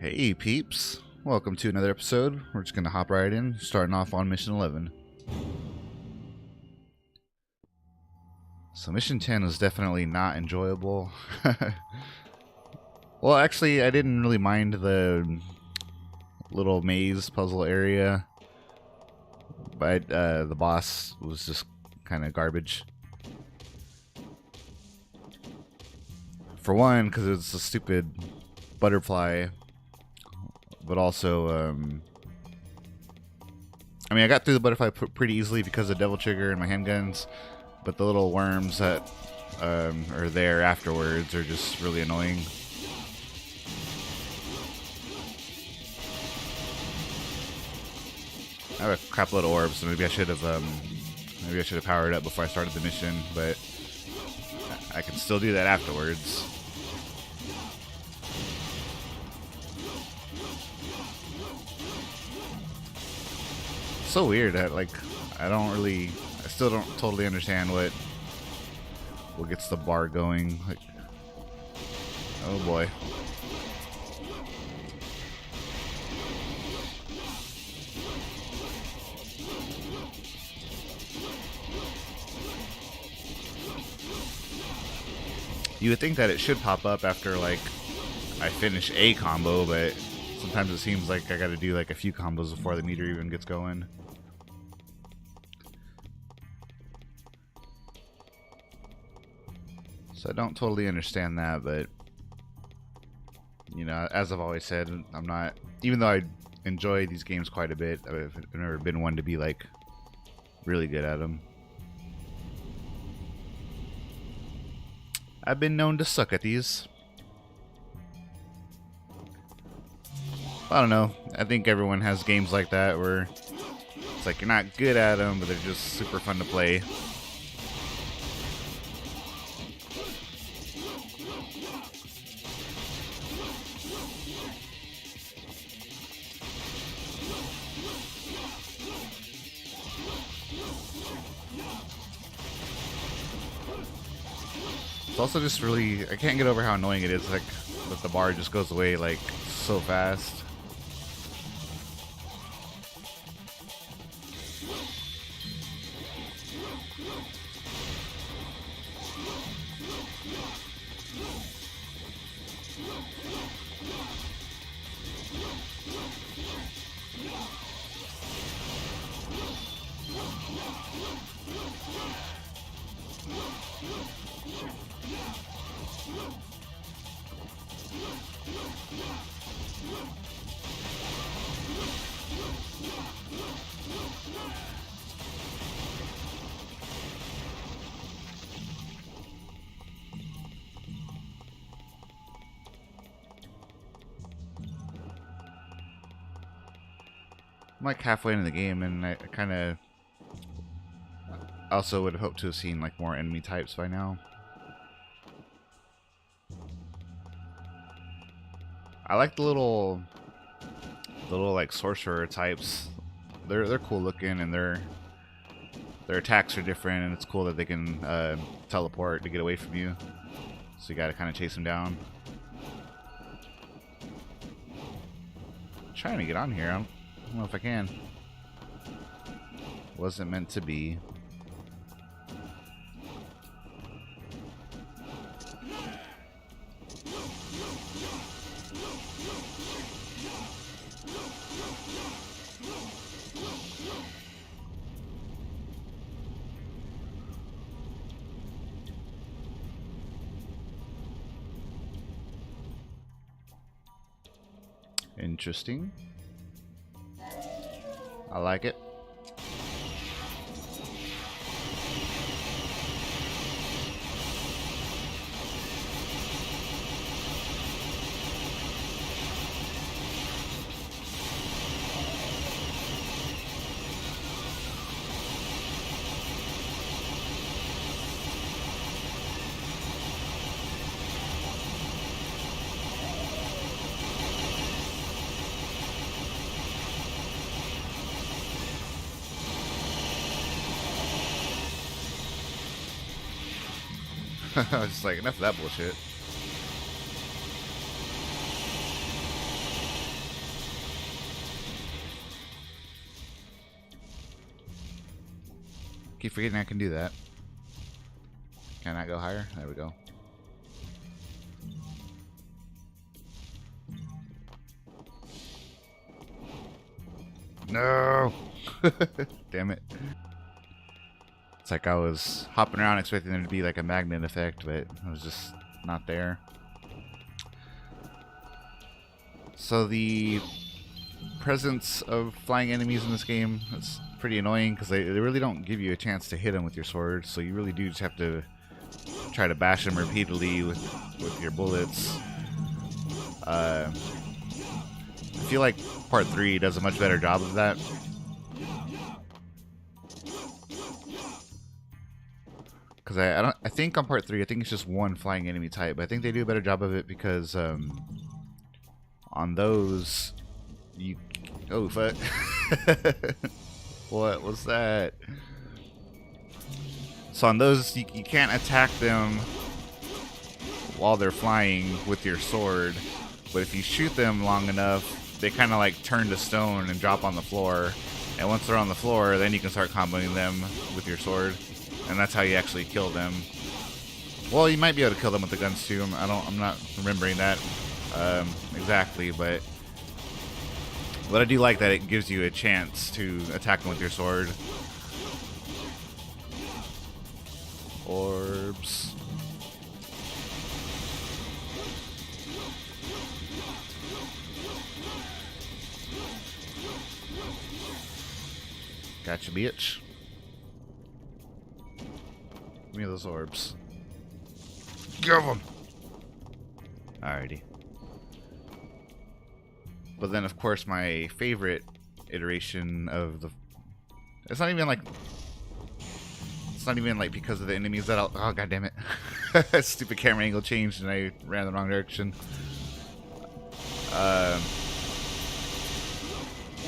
Hey peeps, welcome to another episode. We're just gonna hop right in, starting off on mission 11. So mission 10 was definitely not enjoyable. Well, actually, I didn't really mind the little maze puzzle area, but the boss was just kind of garbage. For one, because it's a stupid butterfly, but also, I mean, I got through the butterfly pretty easily because of Devil Trigger and my handguns, but the little worms that are there afterwards are just really annoying. I have a crap load of orbs, so maybe I should have powered up before I started the mission, but I can still do that afterwards. So weird that I still don't totally understand what gets the bar going. Like, oh boy. You would think that it should pop up after like I finish a combo, but sometimes it seems like I gotta do like a few combos before the meter even gets going. So I don't totally understand that, but you know, as I've always said, I'm not, even though I enjoy these games quite a bit, I've never been one to be like really good at them. I've been known to suck at these. I don't know. I think everyone has games like that where it's like you're not good at them, but they're just super fun to play. It's also just really, I can't get over how annoying it is, like, that the bar just goes away, like, so fast. I'm like halfway into the game, and I kind of also would have hoped to have seen like more enemy types by now. I like the little like sorcerer types. They're cool looking, and their attacks are different, and it's cool that they can teleport to get away from you. So you got to kind of chase them down. I'm trying to get on here. I don't know if I can. Wasn't meant to be. Interesting. I like it. I was just like, enough of that bullshit. Keep forgetting I can do that. Can I go higher? There we go. No! Damn it. It's like I was hopping around expecting there to be like a magnet effect, but it was just not there. So the presence of flying enemies in this game is pretty annoying because they really don't give you a chance to hit them with your sword, so you really do just have to try to bash them repeatedly with your bullets. I feel like Part 3 does a much better job of that. Because I think on Part 3, I think it's just one flying enemy type, but I think they do a better job of it because on those, you... Oh, fuck. What was that? So on those, you can't attack them while they're flying with your sword, but if you shoot them long enough, they kind of like turn to stone and drop on the floor. And once they're on the floor, then you can start comboing them with your sword, and that's how you actually kill them. Well, you might be able to kill them with the guns too. I'm not remembering that exactly, but I do like that it gives you a chance to attack them with your sword. Orbs. Gotcha, bitch. Give me those orbs. Give them! Alrighty. But then, of course, my favorite iteration of the... It's not even like because of the enemies that I'll... Oh, god damn it. Stupid camera angle changed and I ran the wrong direction. But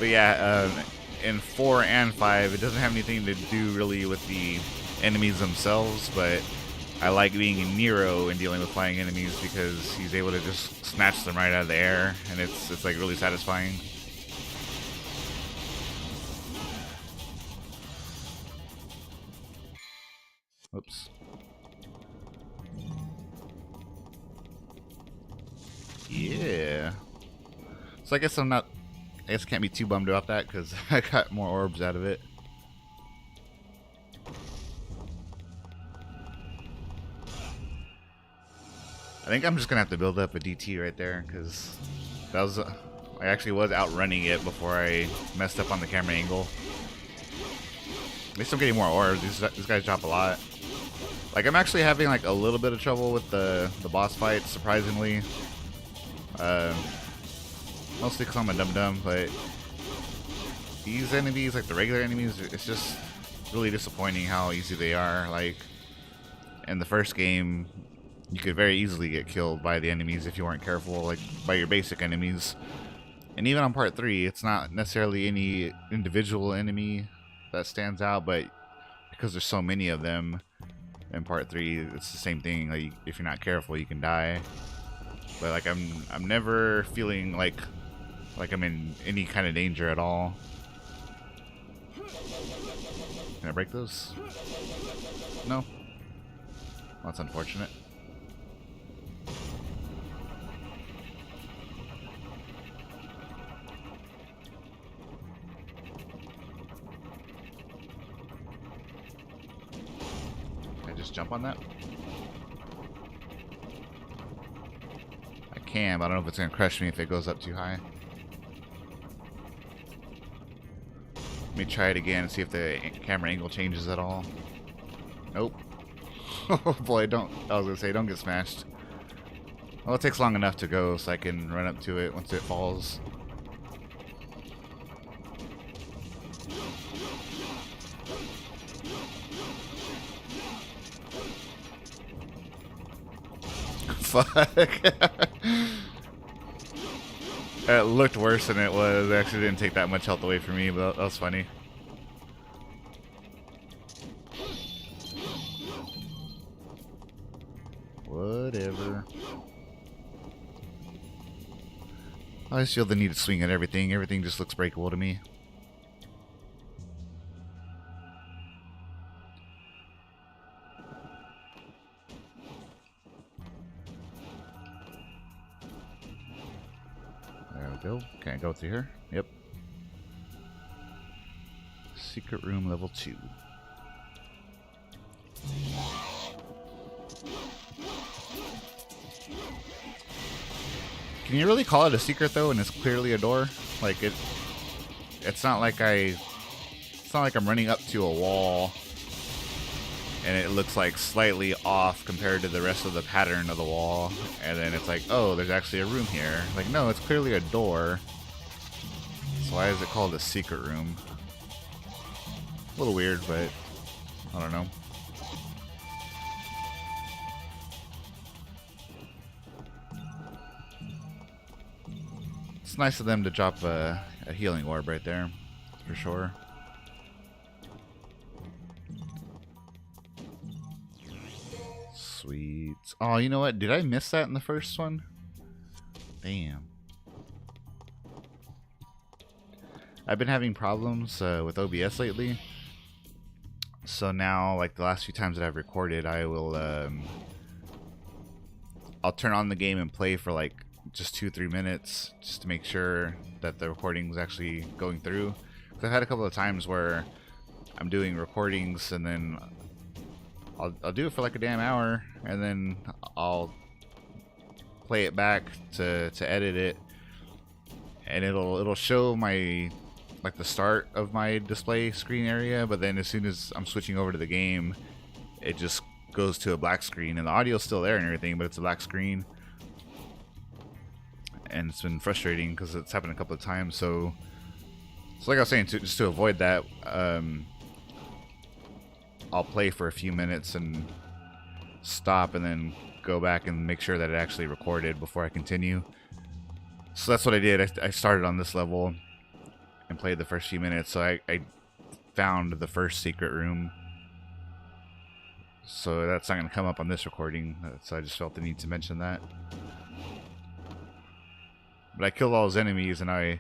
yeah, in 4 and 5, it doesn't have anything to do really with the enemies themselves, but I like being in Nero and dealing with flying enemies because he's able to just snatch them right out of the air, and it's like really satisfying. Oops. Yeah. So I guess I can't be too bummed about that because I got more orbs out of it. I think I'm just gonna have to build up a DT right there because that was I actually was outrunning it before I messed up on the camera angle. At least I'm getting more orbs. These guys drop a lot. Like I'm actually having like a little bit of trouble with the boss fights, surprisingly. Mostly because I'm a dum-dum, but these enemies, like the regular enemies, it's just really disappointing how easy they are. Like in the first game, you could very easily get killed by the enemies if you weren't careful, like by your basic enemies. And even on Part 3, it's not necessarily any individual enemy that stands out, but because there's so many of them in Part 3, it's the same thing. Like if you're not careful, you can die. But like I'm never feeling like I'm in any kind of danger at all. Can I break those? No. That's unfortunate. Can I just jump on that? I can, but I don't know if it's going to crush me if it goes up too high. Let me try it again and see if the camera angle changes at all. Nope. Oh boy, I was gonna say, don't get smashed. Well, it takes long enough to go so I can run up to it once it falls. Fuck. It looked worse than it was. It actually didn't take that much health away from me, but that was funny. Whatever. I just feel the need to swing at everything. Everything just looks breakable to me. go. Can I go through here? Yep. Secret room level 2. Can you really call it a secret though, and it's clearly a door? Like it's not like I'm running up to a wall and it looks like slightly off compared to the rest of the pattern of the wall, and then it's like, oh, there's actually a room here. Like, no, it's clearly a door. So why is it called a secret room? A little weird, but I don't know. It's nice of them to drop a healing orb right there, for sure. Sweet. Oh, you know what? Did I miss that in the first one? Damn. I've been having problems with OBS lately. So now, like the last few times that I've recorded, I will I'll turn on the game and play for like just 2-3 minutes just to make sure that the recording is actually going through. 'Cause I've had a couple of times where I'm doing recordings and then I'll do it for like a damn hour, and then I'll play it back to edit it, and it'll show my like the start of my display screen area, but then as soon as I'm switching over to the game, it just goes to a black screen, and the audio's still there and everything, but it's a black screen, and it's been frustrating because it's happened a couple of times. So like I was saying, just to avoid that, I'll play for a few minutes and stop and then go back and make sure that it actually recorded before I continue. So that's what I did. I started on this level and played the first few minutes. So I found the first secret room. So that's not going to come up on this recording. So I just felt the need to mention that. But I killed all those enemies, and I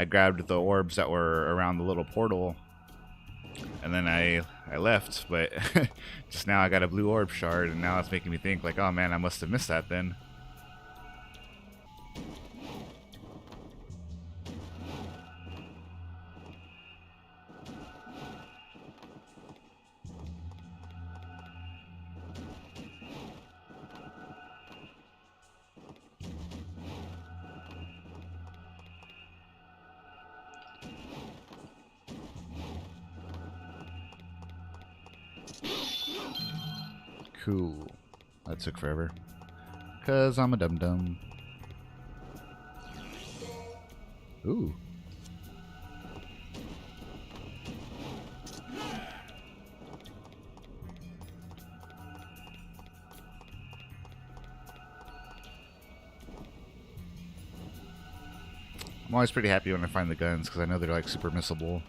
grabbed the orbs that were around the little portal. And then I left, but just now I got a blue orb shard, and now it's making me think like, oh man, I must have missed that then. Cool. That took forever. 'Cause I'm a dum-dum. Ooh. I'm always pretty happy when I find the guns, because I know they're like super missable.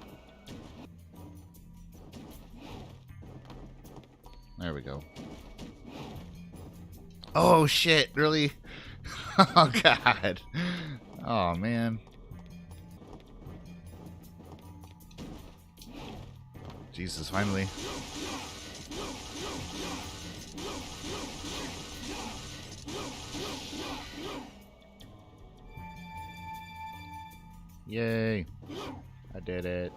There we go. Oh shit, really? Oh god. Oh man. Jesus, finally. Yay. I did it.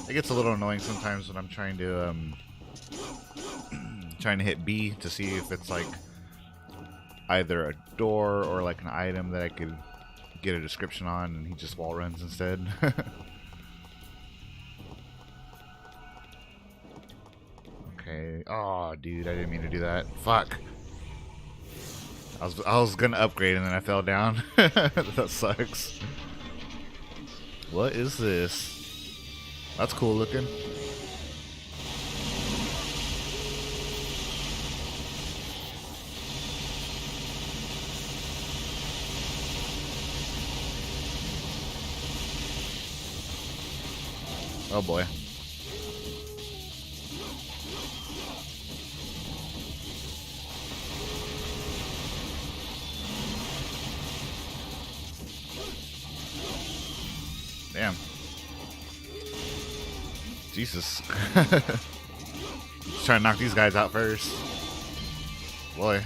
It gets a little annoying sometimes when I'm trying to hit B to see if it's like either a door or like an item that I could get a description on, and he just wall runs instead. Okay. Oh, dude, I didn't mean to do that. Fuck. I was gonna upgrade and then I fell down. That sucks. What is this? That's cool looking. Oh boy. Damn. Jesus. Just trying to knock these guys out first. Boy.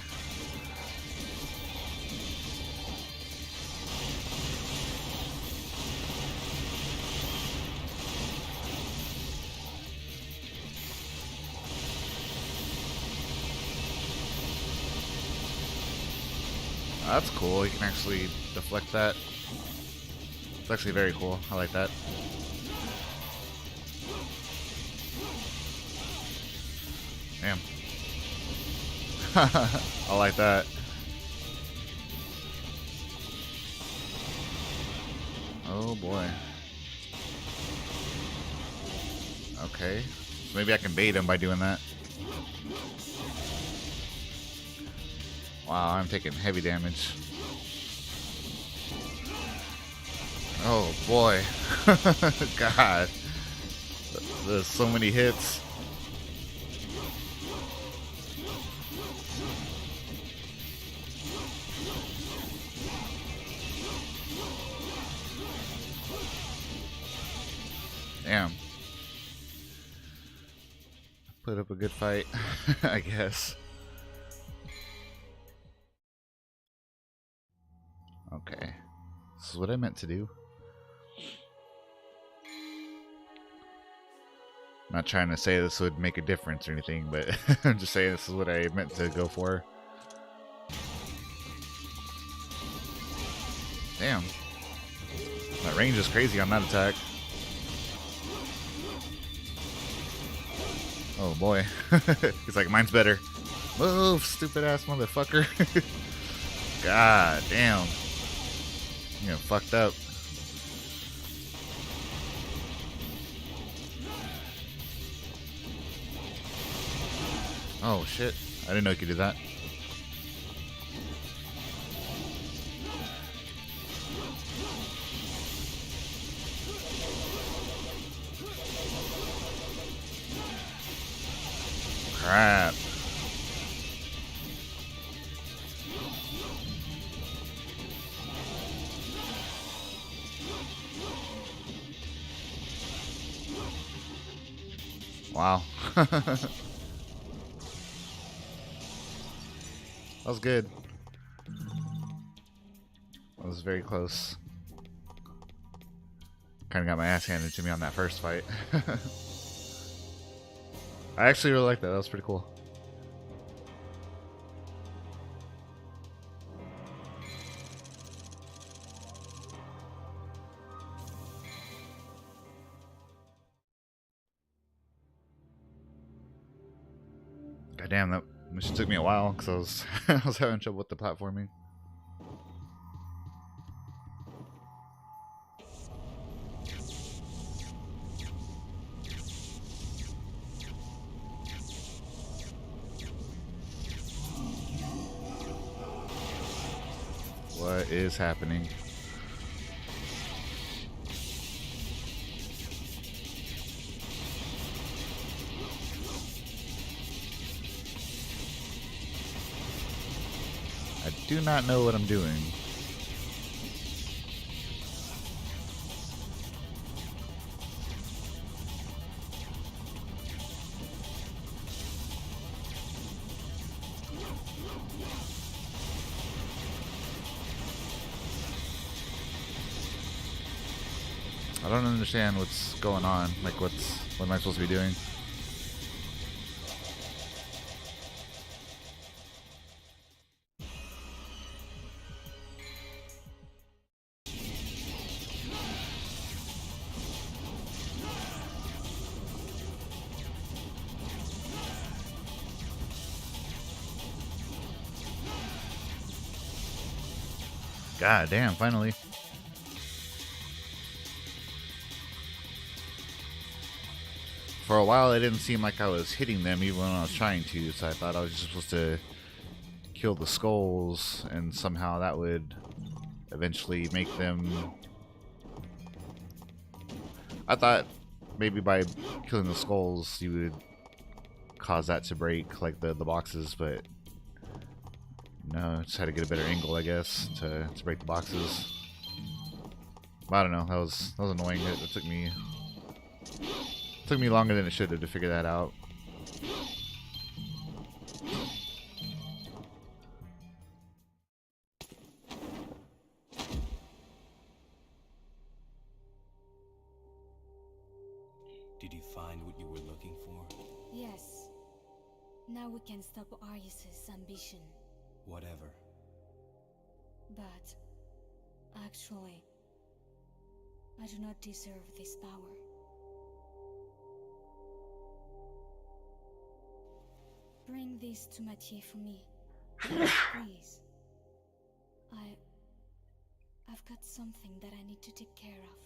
That's cool. You can actually deflect that. It's actually very cool. I like that. Damn. I like that. Oh boy. Okay. So maybe I can bait him by doing that. Wow, I'm taking heavy damage. Oh boy. God. There's so many hits. Damn. Put up a good fight, I guess. Okay. This is what I meant to do. I'm not trying to say this would make a difference or anything, but I'm just saying this is what I meant to go for. Damn. That range is crazy on that attack. Oh boy. He's like, mine's better. Move, stupid ass motherfucker. God damn. You're fucked up. Oh shit. I didn't know you could do that. Crap. Wow. That was good. That was very close. Kind of got my ass handed to me on that first fight. I actually really like that. That was pretty cool. God damn, that mission took me a while because I was I was having trouble with the platforming. What is happening? I do not know what I'm doing. I don't understand what's going on. Like, what am I supposed to be doing? God damn, finally. For a while, it didn't seem like I was hitting them even when I was trying to, so I thought I was just supposed to kill the skulls, and somehow that would eventually make them... I thought maybe by killing the skulls you would cause that to break, like the boxes, but no, just had to get a better angle, I guess, to break the boxes. I don't know. That was annoying. It took me longer than it should have to figure that out. Did you find what you were looking for? Yes. Now we can stop Arius's ambition. Whatever. But actually, I do not deserve this power. Bring this to Mathieu for me. Please. I've got something that I need to take care of.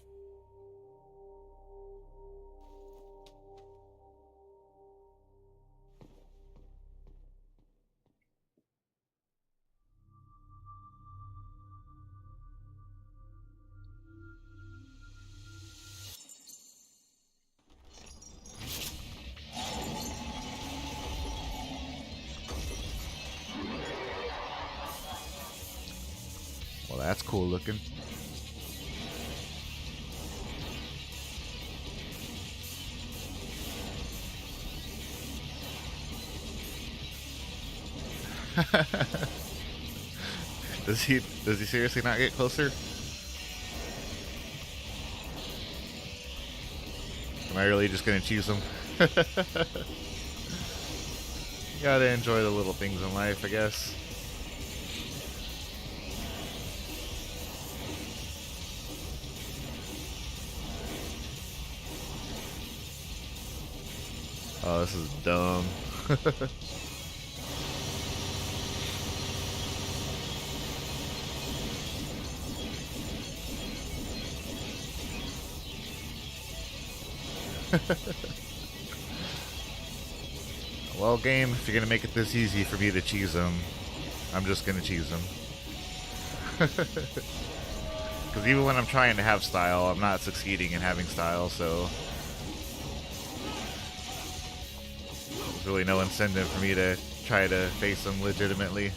Well, that's cool looking. Does he seriously not get closer? Am I really just gonna choose him? Gotta enjoy the little things in life, I guess. Oh, this is dumb. Well, game, if you're gonna make it this easy for me to cheese him, I'm just gonna cheese him. Because even when I'm trying to have style, I'm not succeeding in having style, so there's really no incentive for me to try to face him legitimately.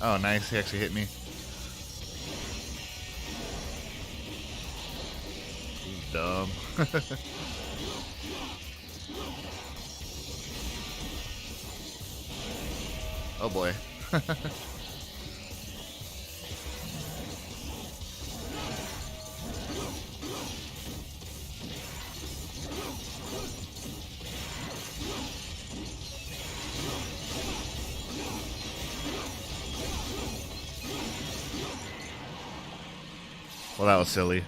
Oh, nice. He actually hit me. He's dumb. Oh boy. Well, that was silly.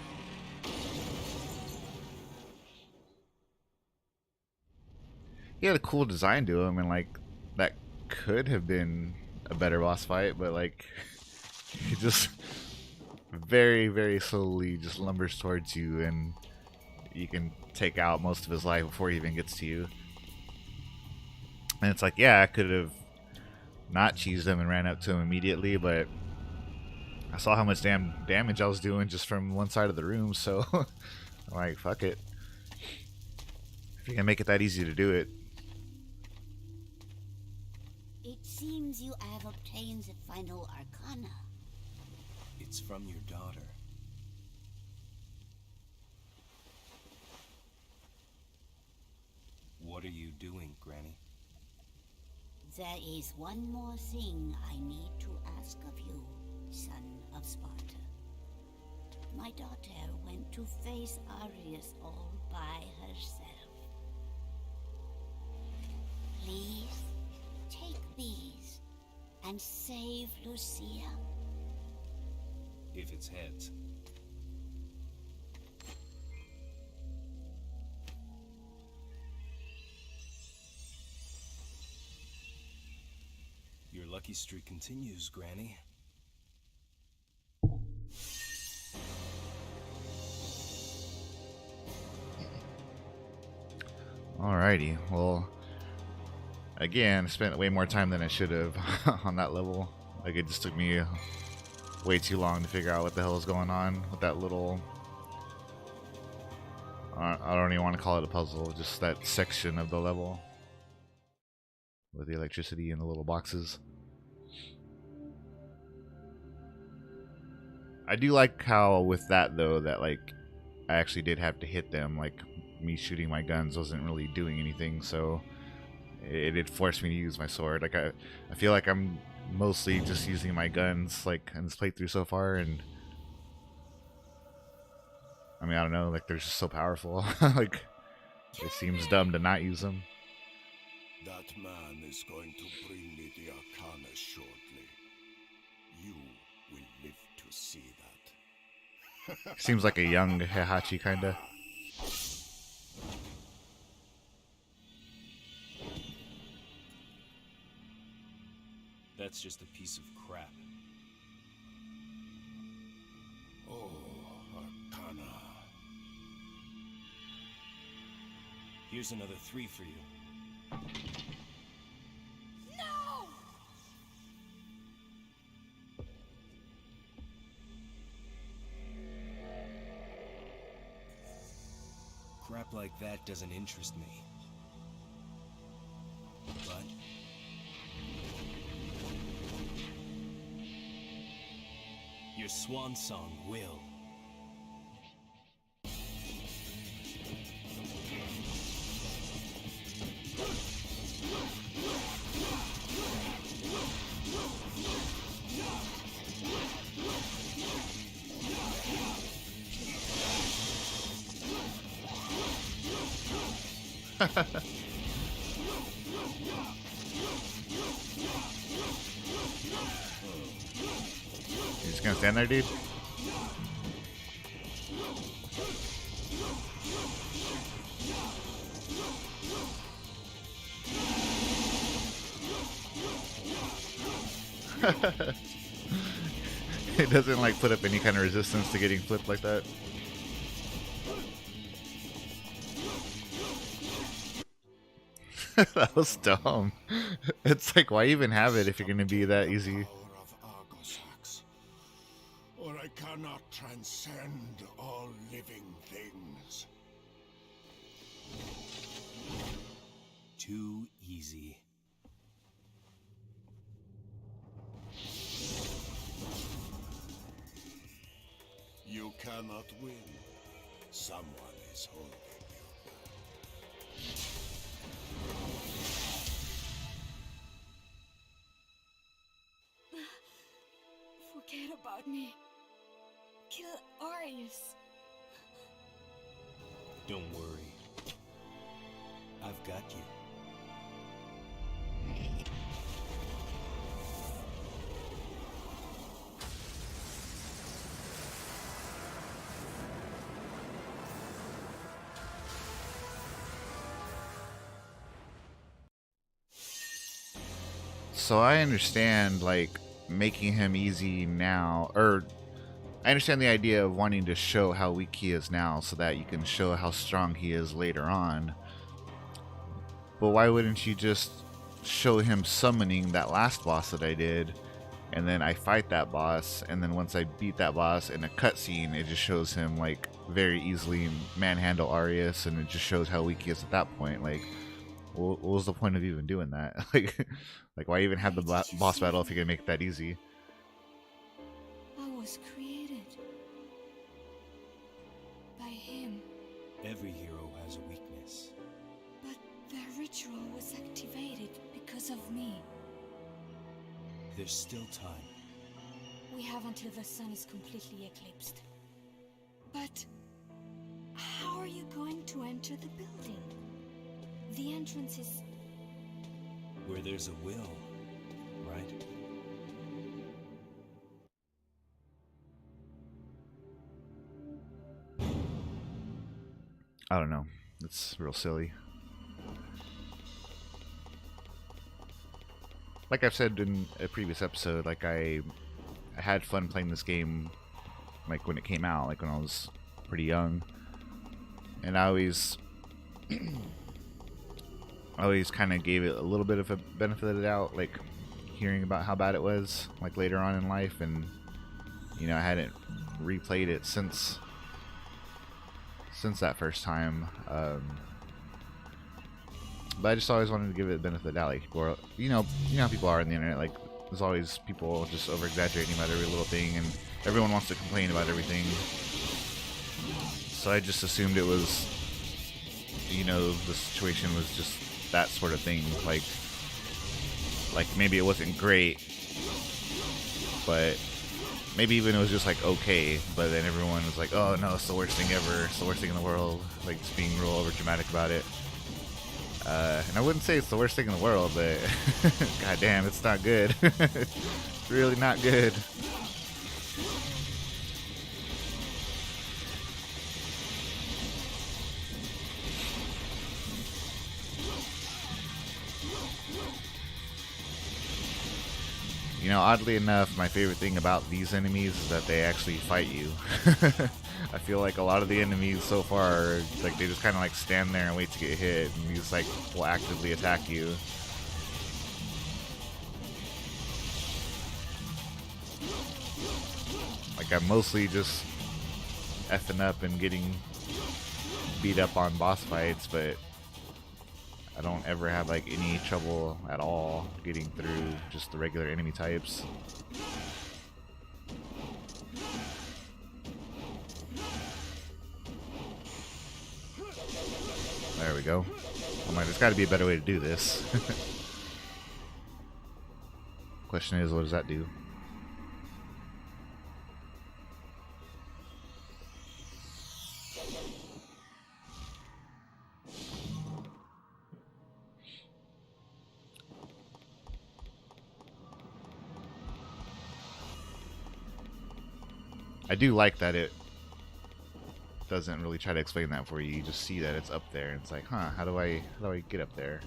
He had a cool design to him, and like that could have been a better boss fight, but like he just very, very slowly just lumbers towards you, and you can take out most of his life before he even gets to you. And it's like, yeah, I could have not cheesed him and ran up to him immediately, but I saw how much damage I was doing just from one side of the room, so I'm like, fuck it. If you can make it that easy to do it. It seems you have obtained the final arcana. It's from your daughter. What are you doing, Granny? There is one more thing I need to ask of you, son of Sparta. My daughter went to face Arius all by herself. Please, take these and save Lucia. If it's heads. Your lucky streak continues, Granny. Alrighty, well, again, I spent way more time than I should have on that level. Like, it just took me way too long to figure out what the hell is going on with that little... I don't even want to call it a puzzle, just that section of the level with the electricity and the little boxes. I do like how with that though, that like I actually did have to hit them. Like, me shooting my guns wasn't really doing anything, so it did force me to use my sword. Like, I feel like I'm mostly just using my guns like in this playthrough so far, and I mean, I don't know, like they're just so powerful. Like, it seems dumb to not use them. That man is going to bring me the Arcana shortly. You will live to see that. Seems like a young Heihachi kinda. That's just a piece of crap. Oh, Arcana. Here's another 3 for you. No! Crap like that doesn't interest me. But your swan song will. You just gonna stand there, dude? It doesn't like put up any kind of resistance to getting flipped like that. That was dumb. It's like, why even have it if you're gonna be that easy? Power of Argosax, or I cannot transcend all living things. Too easy. You cannot win. Someone is holding you. Forget about me. Kill Arius. Don't worry. I've got you. So I understand, like, making him easy now, or I understand the idea of wanting to show how weak he is now so that you can show how strong he is later on. But why wouldn't you just show him summoning that last boss that I did, and then I fight that boss, and then once I beat that boss in a cutscene, it just shows him like very easily manhandle Arius, and it just shows how weak he is at that point. Like, what was the point of even doing that? Like why even have the boss battle if you're gonna make it that easy? I was created by him, Every hero has a weakness. but the ritual was activated because of me. There's still time. We have until the sun is completely eclipsed. But how are you going to enter the building? The entrance is... Where there's a will, right? I don't know. It's real silly. Like I've said in a previous episode, like I had fun playing this game, like when it came out, like when I was pretty young, and I always I always kind of gave it a little bit of a benefit of the doubt, like hearing about how bad it was, like later on in life, and you know, I hadn't replayed it since that first time. But I just always wanted to give it the benefit of the doubt. Like, people are, you know how people are on the internet. Like, there's always people just over exaggerating about every little thing, and everyone wants to complain about everything. So I just assumed it was, you know, the situation was just that sort of thing. Like maybe it wasn't great, but maybe even it was just like okay. But then everyone was like, "Oh no, it's the worst thing ever. It's the worst thing in the world." Like, just being real over dramatic about it. And I wouldn't say it's the worst thing in the world, but god damn, it's not good. It's really not good. You know, oddly enough, my favorite thing about these enemies is that they actually fight you. I feel like a lot of the enemies so far, like, they just kind of like stand there and wait to get hit, and these like will actively attack you. Like, I'm mostly just effing up and getting beat up on boss fights, but I don't ever have like any trouble at all getting through just the regular enemy types. There we go. I'm like, there's got to be a better way to do this. Question is, what does that do? I do like that it doesn't really try to explain that for you. You just see that it's up there, and it's like, huh, how do I get up there?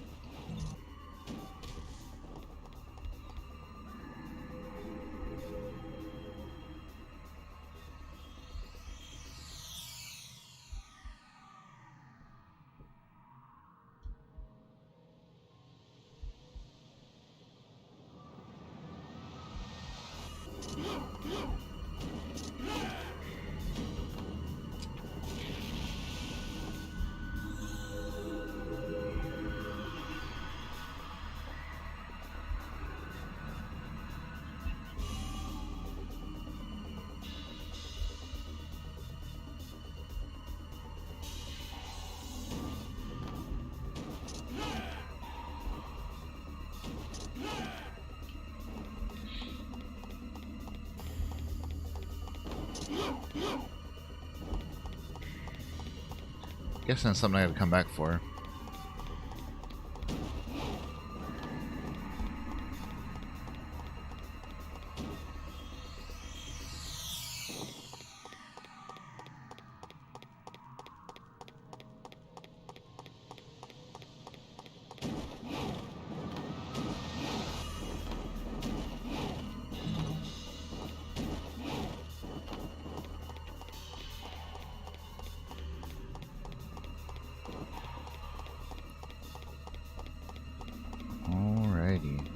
Guess that's something I have to come back for. Alrighty.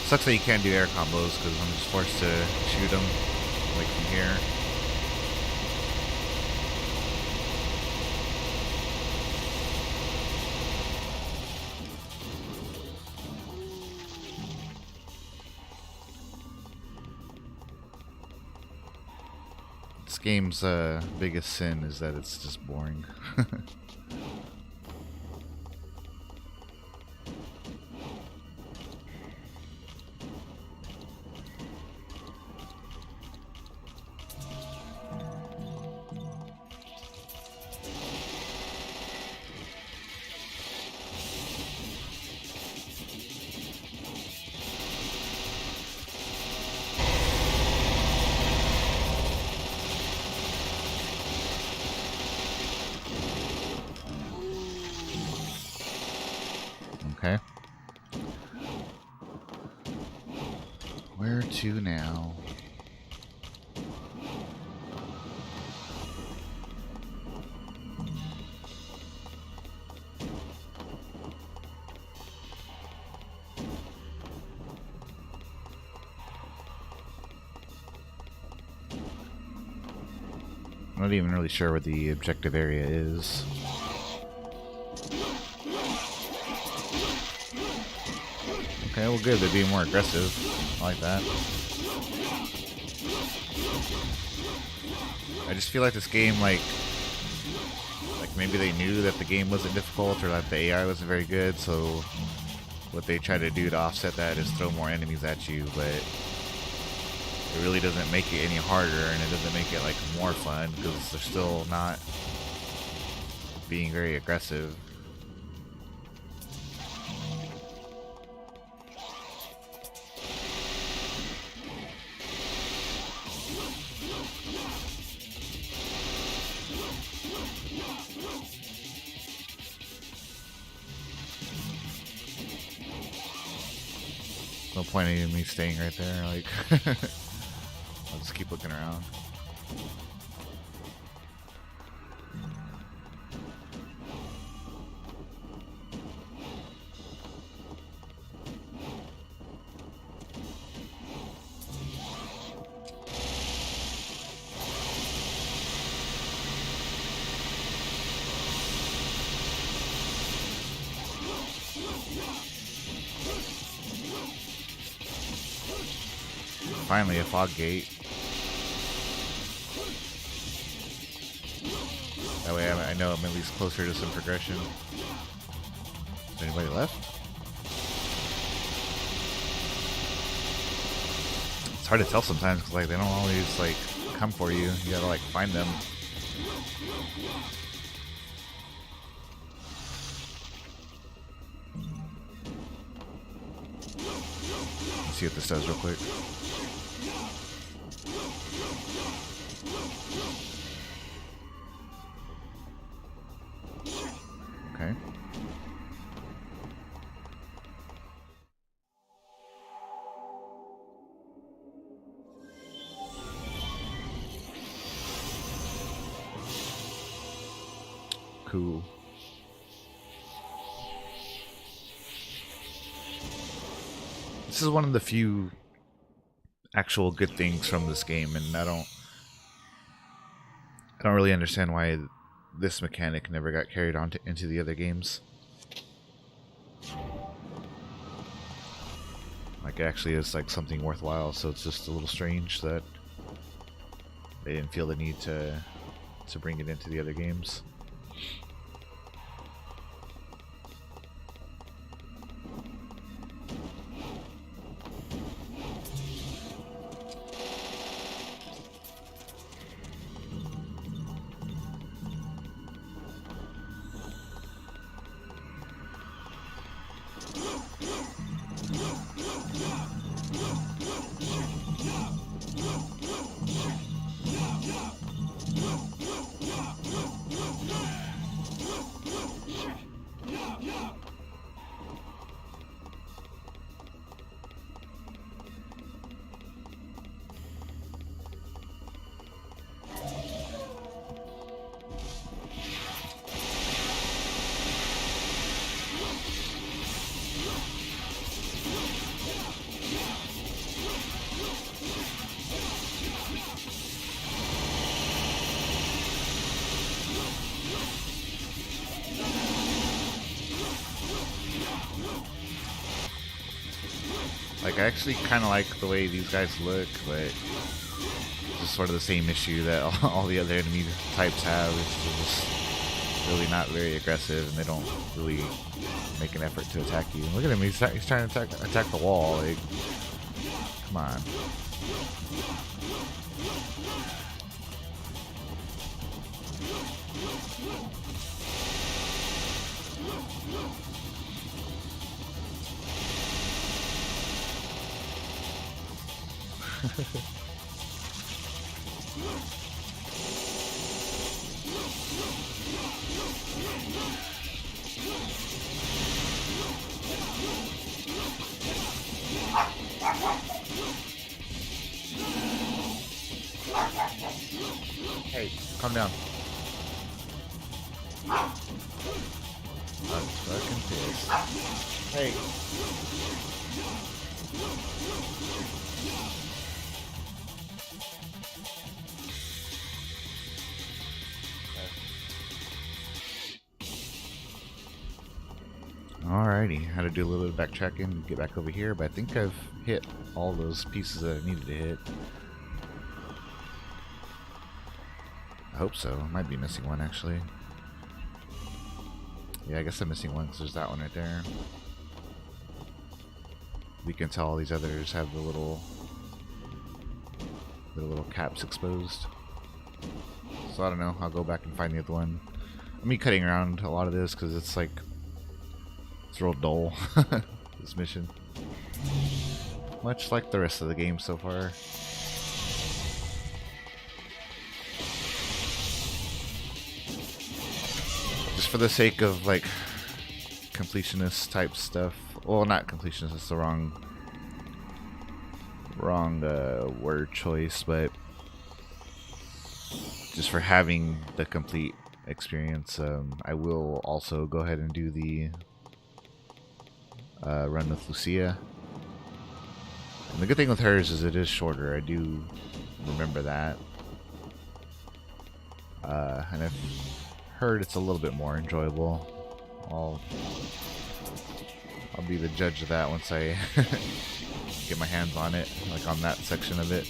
Sucks that you can't do air combos because I'm just forced to shoot them like from here. This game's biggest sin is that it's just boring. Okay. Where to now? I'm not even really sure what the objective area is. Okay, well good, they're being more aggressive. I like that. I just feel like this game, like maybe they knew that the game wasn't difficult or that the AI wasn't very good, so what they try to do to offset that is throw more enemies at you, but it really doesn't make it any harder, and it doesn't make it like more fun because they're still not being very aggressive. No point in me staying right there, like I'll just keep looking around. Finally, a fog gate. That way I know I'm at least closer to some progression. Is anybody left? It's hard to tell sometimes because like they don't always like come for you. You gotta like find them. Let's see what this does real quick. Okay. Cool. This is one of the few actual good things from this game, and I don't really understand why this mechanic never got carried on into the other games. Like, it actually is like something worthwhile, so it's just a little strange that they didn't feel the need to bring it into the other games. Like, I actually kind of like the way these guys look, but it's just sort of the same issue that all the other enemy types have. It's just really not very aggressive, and they don't really make an effort to attack you. Look at him, he's trying to attack the wall. Like, come on. Hey, calm down. I'm fucking pissed. Hey. Alrighty, had to do a little bit of backtracking and get back over here, but I think I've hit all those pieces that I needed to hit. I hope so. I might be missing one actually. Yeah, I guess I'm missing one because there's that one right there. We can tell all these others have the little caps exposed. So I don't know. I'll go back and find the other one. I'm be cutting around a lot of this because it's like it's real dull. This mission, much like the rest of the game so far. Just for the sake of like completionist type stuff. Well, not completionist, that's the wrong word choice, but just for having the complete experience, I will also go ahead and do the run with Lucia. And the good thing with hers is it is shorter. I do remember that. And I've heard it's a little bit more enjoyable. I'll be the judge of that once I get my hands on it, like on that section of it.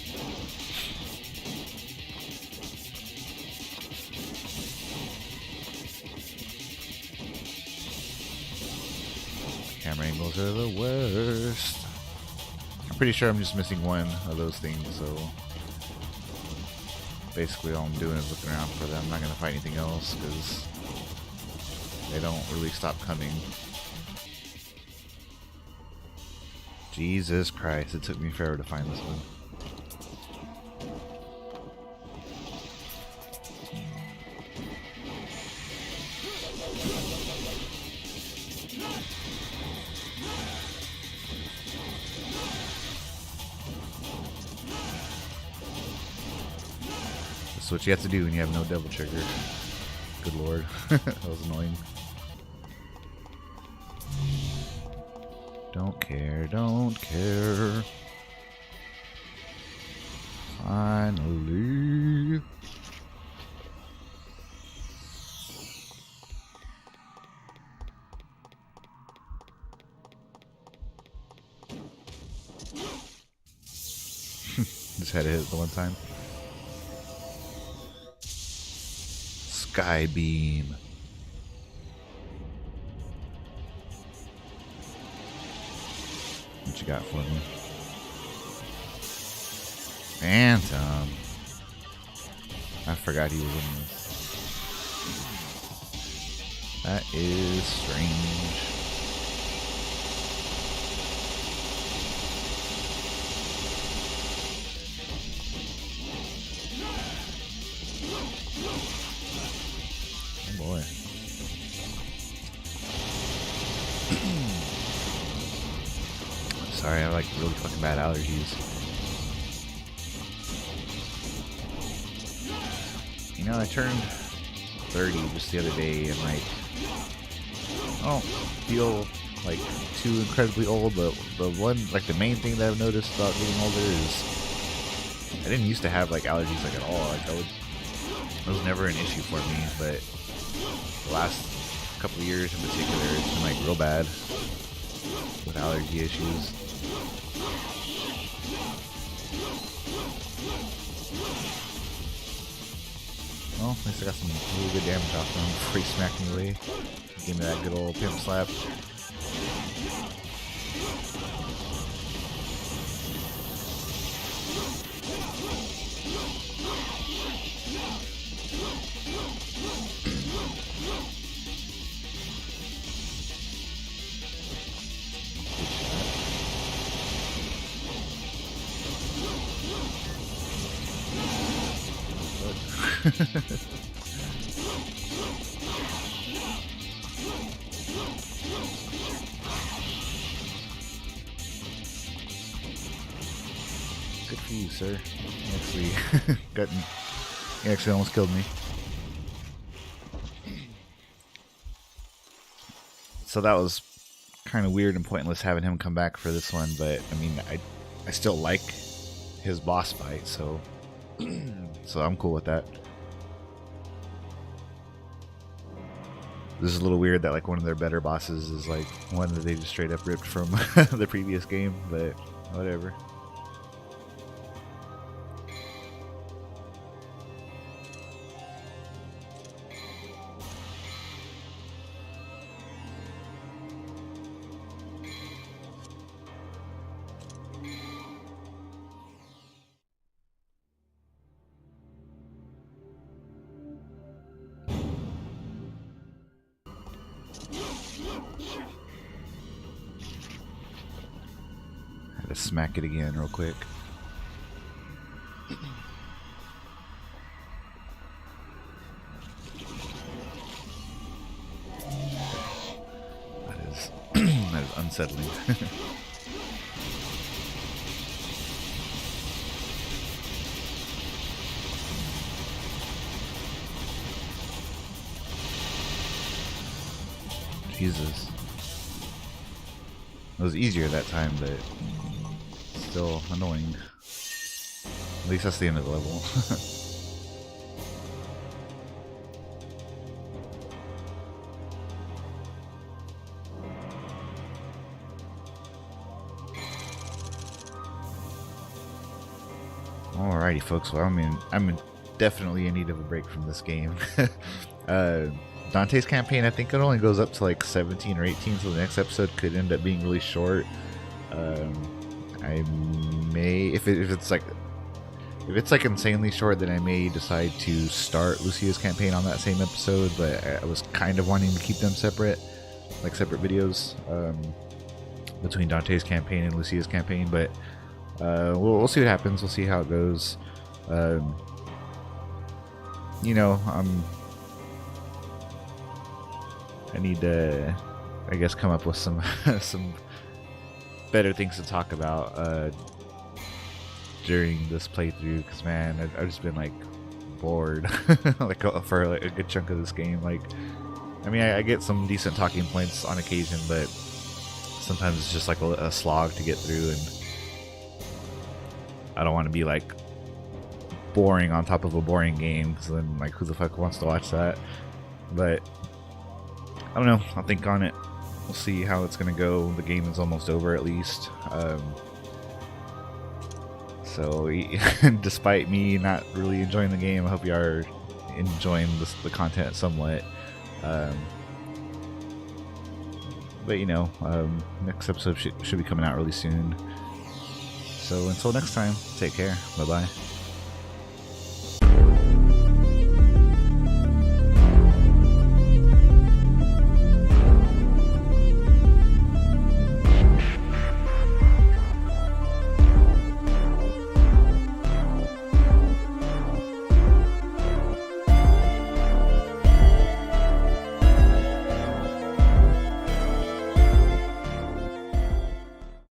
Camera angles are the worst. I'm pretty sure I'm just missing one of those things, so basically all I'm doing is looking around for them. I'm not going to fight anything else because they don't really stop coming. Jesus Christ, it took me forever to find this one. That's what you have to do when you have no double trigger. Good lord. That was annoying. Don't care, don't care. Finally. Just had to hit it the one time. Sky beam. What you got for me? Phantom. I forgot he was in this. That is strange. Oh boy. Sorry, I have like really fucking bad allergies. You know, I turned 30 just the other day and like, I don't feel like too incredibly old, but the one, like the main thing that I've noticed about getting older is I didn't used to have like allergies like at all. Like it was never an issue for me, but the last couple of years in particular, it's been like real bad with allergy issues. Well, at least I got some really good damage off him before he smacked me away. Give me that good old pimp slap. sir. Actually, he actually almost killed me. So that was kind of weird and pointless having him come back for this one, but I mean, I still like his boss fight, so so I'm cool with that. This is a little weird that like one of their better bosses is like one that they just straight up ripped from the previous game, but whatever. Had to smack it again real quick. That is that is unsettling. Jesus. It was easier that time, but still annoying. At least that's the end of the level. Alrighty, folks. Well, I mean, I'm definitely in need of a break from this game. Dante's campaign, I think it only goes up to like 17 or 18, so the next episode could end up being really short. I may, if it's like insanely short, then I may decide to start Lucia's campaign on that same episode. But I was kind of wanting to keep them separate, like separate videos between Dante's campaign and Lucia's campaign. But we'll see what happens. We'll see how it goes. You know, I need to, I guess, come up with some some better things to talk about during this playthrough, because man, I've just been like bored like for like a good chunk of this game. Like, I mean, I get some decent talking points on occasion, but sometimes it's just like a slog to get through, and I don't want to be like boring on top of a boring game, because then like who the fuck wants to watch that? But I don't know, I'll think on it. We'll see how it's gonna go. The game is almost over, at least. So despite me not really enjoying the game, I hope you are enjoying the content somewhat. But you know, next episode should be coming out really soon. So until next time, take care. Bye bye.